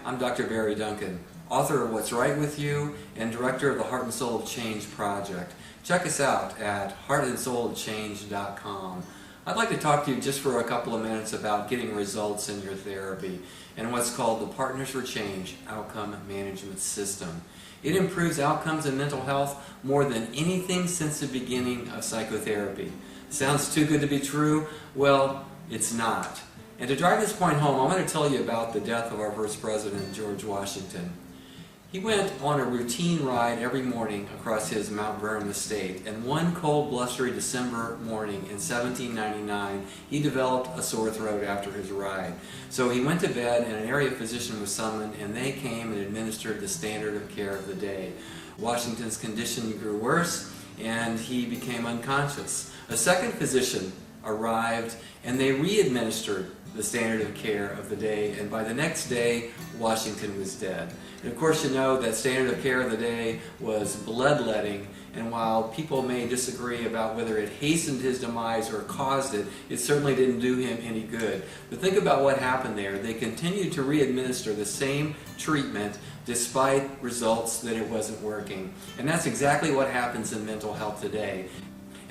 I'm Dr. Barry Duncan, author of What's Right With You and director of the Heart and Soul of Change project. Check us out at heartandsoulofchange.com. I'd like to talk to you just for a couple of minutes about getting results in your therapy and what's called the Partners for Change Outcome Management System. It improves outcomes in mental health more than anything since the beginning of psychotherapy. Sounds too good to be true? Well, it's not. And to drive this point home, I want to tell you about the death of our first president, George Washington. He went on a routine ride every morning across his Mount Vernon estate, and one cold, blustery December morning in 1799, he developed a sore throat after his ride. So he went to bed, and an area physician was summoned, and they came and administered the standard of care of the day. Washington's condition grew worse, and he became unconscious. A second physician arrived, and they re-administered the standard of care of the day, and by the next day, Washington was dead. And of course, you know that standard of care of the day was bloodletting, and while people may disagree about whether it hastened his demise or caused it, it certainly didn't do him any good. But think about what happened there. They continued to re-administer the same treatment despite results that it wasn't working. And that's exactly what happens in mental health today.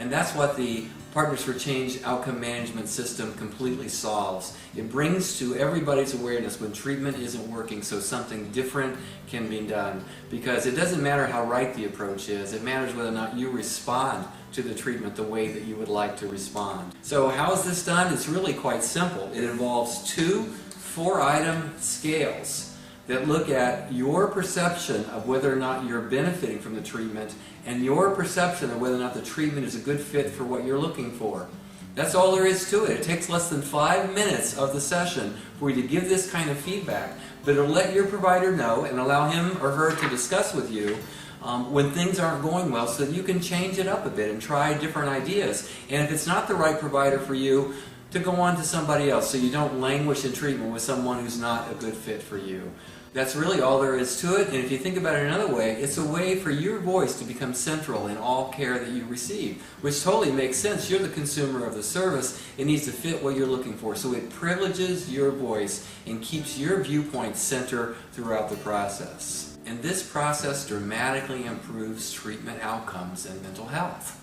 And that's what the Partners for Change Outcome Management System completely solves. It brings to everybody's awareness when treatment isn't working so something different can be done. Because it doesn't matter how right the approach is, it matters whether or not you respond to the treatment the way that you would like to respond. So how is this done? It's really quite simple. It involves two 4-item scales that look at your perception of whether or not you're benefiting from the treatment and your perception of whether or not the treatment is a good fit for what you're looking for. That's all there is to it. It takes less than 5 minutes of the session for you to give this kind of feedback, but it'll let your provider know and allow him or her to discuss with you when things aren't going well so that you can change it up a bit and try different ideas. And if it's not the right provider for you, to go on to somebody else so you don't languish in treatment with someone who's not a good fit for you. That's really all there is to it, and if you think about it another way, it's a way for your voice to become central in all care that you receive, which totally makes sense. You're the consumer of the service. It needs to fit what you're looking for, so it privileges your voice and keeps your viewpoint center throughout the process. And this process dramatically improves treatment outcomes in mental health.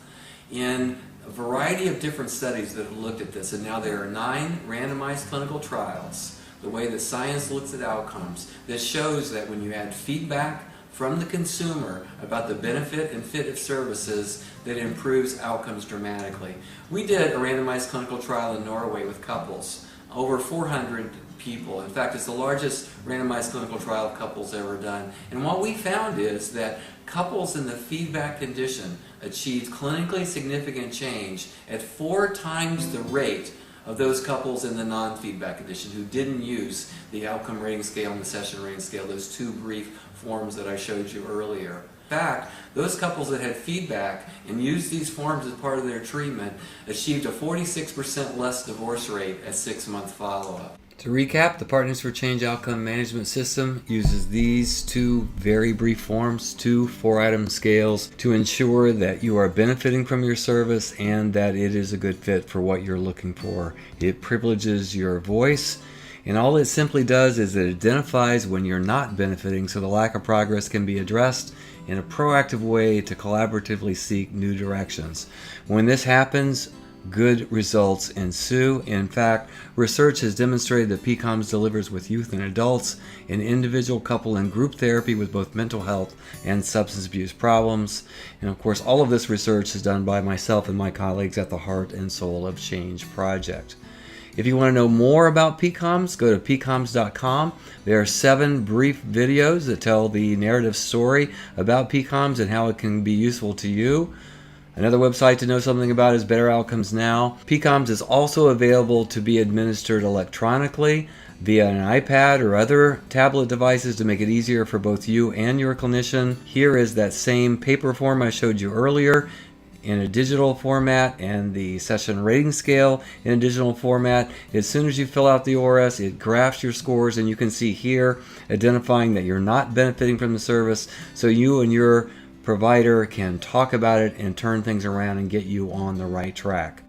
In a variety of different studies that have looked at this, and now there are 9 randomized clinical trials, the way that science looks at outcomes, that shows that when you add feedback from the consumer about the benefit and fit of services, that it improves outcomes dramatically. We did a randomized clinical trial in Norway with couples, over 400 people. In fact, it's the largest randomized clinical trial of couples ever done. And what we found is that couples in the feedback condition achieved clinically significant change at 4 times the rate of those couples in the non-feedback condition who didn't use the outcome rating scale and the session rating scale, those 2 brief forms that I showed you earlier. In fact, those couples that had feedback and used these forms as part of their treatment achieved a 46% less divorce rate at 6-month follow-up. To recap, the Partners for Change Outcome Management System uses these 2 very brief forms, 2 4-item scales, to ensure that you are benefiting from your service and that it is a good fit for what you're looking for. It privileges your voice, and all it simply does is it identifies when you're not benefiting so the lack of progress can be addressed in a proactive way to collaboratively seek new directions. When this happens, good results ensue. In fact, research has demonstrated that PCOMS delivers with youth and adults in individual, couple, and group therapy with both mental health and substance abuse problems. And of course, all of this research is done by myself and my colleagues at the Heart and Soul of Change project. If you want to know more about PCOMS, go to PCOMS.com. There are 7 brief videos that tell the narrative story about PCOMS and how it can be useful to you. Another website to know something about is Better Outcomes Now. PCOMS is also available to be administered electronically via an iPad or other tablet devices to make it easier for both you and your clinician. Here is that same paper form I showed you earlier in a digital format and the session rating scale in a digital format. As soon as you fill out the ORS, it graphs your scores, and you can see here identifying that you're not benefiting from the service, so you and your provider can talk about it and turn things around and get you on the right track.